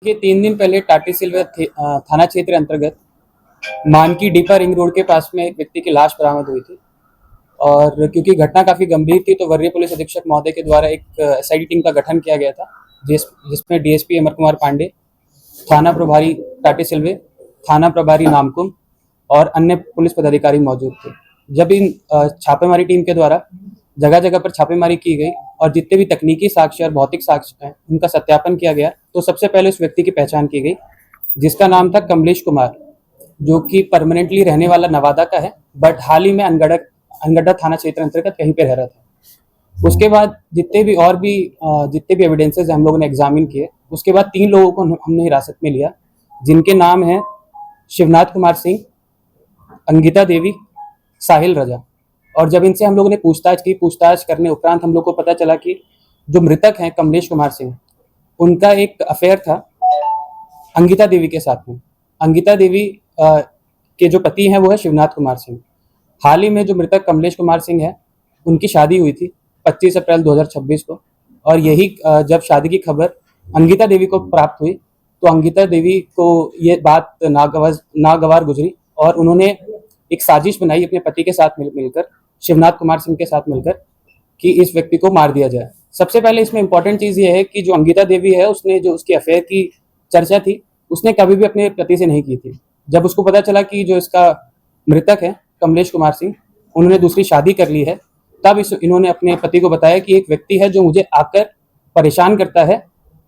ये 3 दिन पहले टाटी सिल्वा थाना क्षेत्र अंतर्गत मानकी डीपा रिंग रोड के पास में एक व्यक्ति की लाश बरामद हुई थी। और क्योंकि घटना काफ़ी गंभीर थी तो वरीय पुलिस अधीक्षक महोदय के द्वारा एक एसआईटी टीम का गठन किया गया था, जिसमें डीएसपी अमर कुमार पांडे, थाना प्रभारी टाटी सिल्वे, थाना प्रभारी नामकुम और अन्य पुलिस पदाधिकारी मौजूद थे। जब इन छापेमारी टीम के द्वारा जगह जगह पर छापेमारी की गई और जितने भी तकनीकी साक्ष्य और भौतिक साक्ष्य हैं उनका सत्यापन किया गया, तो सबसे पहले उस व्यक्ति की पहचान की गई जिसका नाम था कमलेश कुमार, जो कि परमानेंटली रहने वाला नवादा का है, बट हाल ही में अनगढ़ा थाना क्षेत्र अंतर्गत कहीं पे रह रहा था। उसके बाद जितने भी एविडेंसेस हम लोगों ने एग्जामिन किए, उसके बाद 3 लोगों को हमने हिरासत में लिया, जिनके नाम हैं शिवनाथ कुमार सिंह, अंगिता देवी, साहिल रजा। और जब इनसे हम लोगों ने पूछताछ करने उपरांत हम लोग को पता चला कि जो मृतक हैं कमलेश कुमार सिंह, उनका एक अफेयर था अंगिता देवी के साथ में। अंगिता देवी के जो पति हैं वो है शिवनाथ कुमार सिंह। हाल ही में जो मृतक कमलेश कुमार सिंह है, उनकी शादी हुई थी 25 अप्रैल 2026 को। और यही जब शादी की खबर अंगिता देवी को प्राप्त हुई तो अंगिता देवी को ये बात नागवार गुजरी और उन्होंने एक साजिश बनाई अपने पति के साथ मिलकर, शिवनाथ कुमार सिंह के साथ मिलकर, कि इस व्यक्ति को मार दिया जाए। सबसे पहले इसमें इंपॉर्टेंट चीज़ ये है कि जो अंगिता देवी है, उसने जो उसकी अफेयर की चर्चा थी उसने कभी भी अपने पति से नहीं की थी। जब उसको पता चला कि जो इसका मृतक है कमलेश कुमार सिंह, उन्होंने दूसरी शादी कर ली है, तब इन्होंने अपने पति को बताया कि एक व्यक्ति है जो मुझे आकर परेशान करता है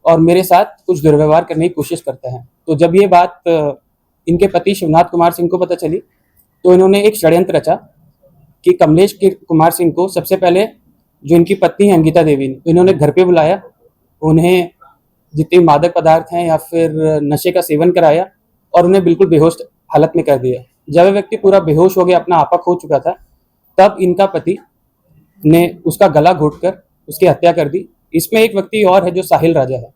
और मेरे साथ कुछ दुर्व्यवहार करने की कोशिश करता है। तो जब ये बात इनके पति शिवनाथ कुमार सिंह को पता चली तो इन्होंने एक षड्यंत्र रचा कि कमलेश कुमार सिंह को सबसे पहले जो इनकी पत्नी है अंगिता देवी, इन्होंने घर पे बुलाया, उन्हें जितने मादक पदार्थ हैं या फिर नशे का सेवन कराया और उन्हें बिल्कुल बेहोश हालत में कर दिया। जब वह व्यक्ति पूरा बेहोश हो गया, अपना आपा खो चुका था, तब इनका पति ने उसका गला घोंटकर उसकी हत्या कर दी। इसमें एक व्यक्ति और है जो साहिल राजा है।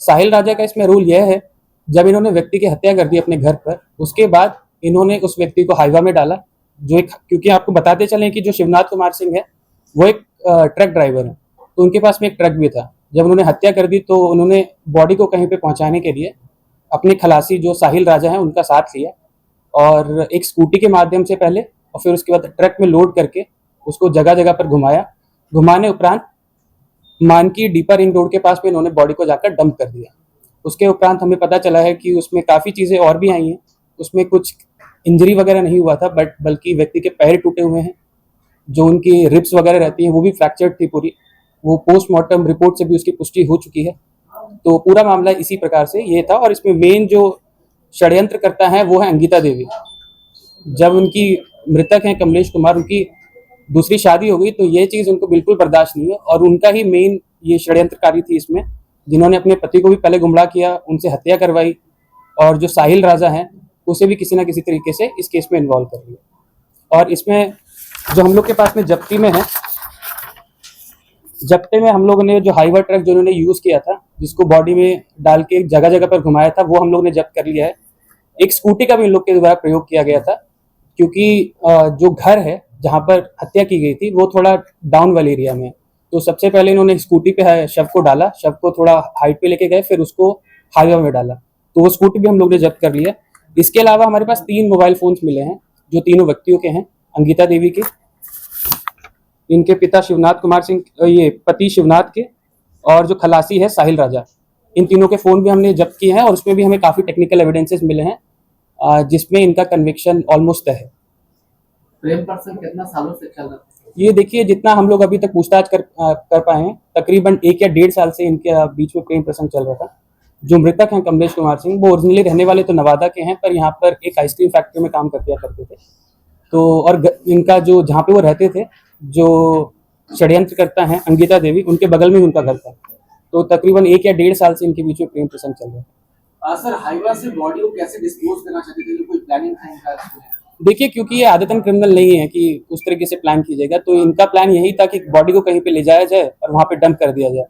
साहिल राजा का इसमें रूल यह है, जब इन्होंने व्यक्ति की हत्या कर दी अपने घर पर, उसके बाद इन्होंने उस व्यक्ति को हाईवा में डाला, जो एक, क्योंकि आपको बताते चलें कि जो शिवनाथ कुमार सिंह है वो एक ट्रक ड्राइवर है, तो उनके पास में एक ट्रक भी था। जब उन्होंने हत्या कर दी तो उन्होंने बॉडी को कहीं पे पहुंचाने के लिए अपने खलासी जो साहिल राजा हैं उनका साथ लिया और एक स्कूटी के माध्यम से पहले और फिर उसके बाद ट्रक में लोड करके उसको जगह जगह पर घुमाया। घुमाने उपरांत मानकी डीपा रिंग रोड के पास में इन्होंने बॉडी को जाकर डंप कर दिया। उसके उपरांत हमें पता चला है कि उसमें काफ़ी चीज़ें और भी आई हैं। उसमें कुछ इंजरी वगैरह नहीं हुआ था, बल्कि व्यक्ति के पैर टूटे हुए हैं, जो उनकी रिब्स वगैरह रहती हैं वो भी फ्रैक्चर्ड थी पूरी। वो पोस्टमार्टम रिपोर्ट से भी उसकी पुष्टि हो चुकी है। तो पूरा मामला इसी प्रकार से ये था और इसमें मेन जो षड्यंत्र करता है वो है अंगिता देवी। जब उनकी मृतक हैं कमलेश कुमार, उनकी दूसरी शादी हो गई तो ये चीज़ उनको बिल्कुल बर्दाश्त नहीं है और उनका ही मेन ये षड्यंत्रकारी थी इसमें, जिन्होंने अपने पति को भी पहले गुमराह किया, उनसे हत्या करवाई और जो साहिल राजा हैं उसे भी किसी ना किसी तरीके से इस केस में इन्वॉल्व कर लिया। और इसमें जो हम लोग के पास में जब्ती में है, जब्ते में हम लोगों ने जो हाईवा ट्रक जो उन्होंने यूज़ किया था, जिसको बॉडी में डाल के जगह जगह पर घुमाया था, वो हम लोग ने जब्त कर लिया है। एक स्कूटी का भी इन लोग के द्वारा प्रयोग किया गया था, क्योंकि जो घर है जहाँ पर हत्या की गई थी वो थोड़ा डाउन वाले एरिया में। तो सबसे पहले इन्होंने स्कूटी पे शव को डाला, शव को थोड़ा हाइट पे लेके गए, फिर उसको हाईवा में डाला, तो वो स्कूटी भी हम लोग ने जब्त कर लिया। इसके अलावा हमारे पास 3 मोबाइल फोन्स मिले हैं जो तीनों व्यक्तियों के हैं, अंगिता देवी के, इनके पिता शिवनाथ कुमार सिंह, ये पति शिवनाथ के, और जो खलासी है साहिल राजा, इन तीनों के फ़ोन भी हमने जब्त किए हैं और उसमें भी हमें काफ़ी टेक्निकल एविडेंसेस मिले हैं, जिसमें इनका कन्विक्शन ऑलमोस्ट तय है। प्रेम प्रसंग कितना सालों से चल रहा है? ये देखिए, जितना हम लोग अभी तक पूछताछ कर पाए हैं, तकरीबन 1 या 1.5 साल से इनके बीच में प्रेम प्रसंग चल रहा था। जो मृतक हैं कमलेश कुमार सिंह, वो ओरिजिनली रहने वाले तो नवादा के हैं, पर यहाँ पर एक आइसक्रीम फैक्ट्री में काम करते थे। तो और इनका जो जहाँ पे वो रहते थे, जो षड्यंत्र करता है अंगिता देवी, उनके बगल में ही उनका घर था। तो तकरीबन 1 या 1.5 साल से इनके बीच में प्रेम प्रसंग चल रहा है। सर, हाईवा से बॉडी को कैसे डिस्पोज करना चाहते थे? कोई प्लानिंग था इनका? देखिए, क्योंकि ये आदतन क्रिमिनल नहीं है कि उस तरीके से प्लान कीजिएगा, तो इनका प्लान यही था कि बॉडी को कहीं पे ले जाया जाए और वहाँ पे डंप कर दिया जाए।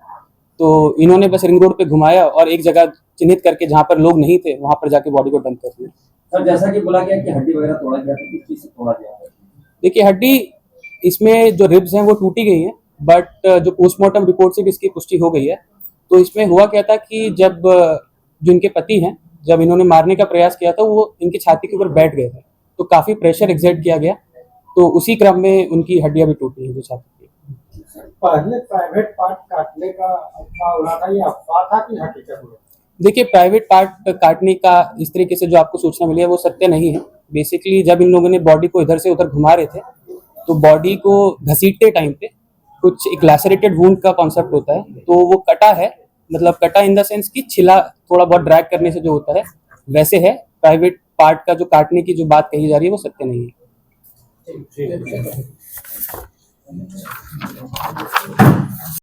तो इन्होंने बस रिंग रोड पे घुमाया और एक जगह चिन्हित करके जहाँ पर लोग नहीं थे वहाँ पर जाके बॉडी को डंप कर दिया। सर, जैसा कि बोला गया कि हड्डी वगैरह तोड़ा गया, तो किस चीज से तोड़ा गया? देखिए, हड्डी इसमें जो रिब्स हैं वो टूटी गई हैं, बट जो पोस्टमार्टम रिपोर्ट से भी इसकी पुष्टि हो गई है। तो इसमें हुआ क्या था कि जब जो इनके पति हैं, जब इन्होंने मारने का प्रयास किया था वो इनकी छाती के ऊपर बैठ गए थे, तो काफ़ी प्रेशर एक्सर्ट किया गया, तो उसी क्रम में उनकी हड्डियां भी टूटी हैं जो छाती की। पहले प्राइवेट पार्ट काटने का अफवाह उड़ा था, ये अफवाह था कि हकीकत में? देखिए, प्राइवेट पार्ट काटने का इस तरीके से जो आपको सूचना मिली है वो सत्य नहीं है। बेसिकली जब इन लोगों ने बॉडी को इधर से उधर घुमा रहे थे, तो बॉडी को घसीटते टाइम पे कुछ एक लैसरेटेड वुंड का कॉन्सेप्ट होता है, तो वो कटा है, मतलब कटा इन द सेंस कि छिला थोड़ा बहुत ड्रैग करने से जो होता है वैसे है। प्राइवेट पार्ट का जो काटने की जो बात कही जा रही है वो सत्य नहीं है। ठीक है।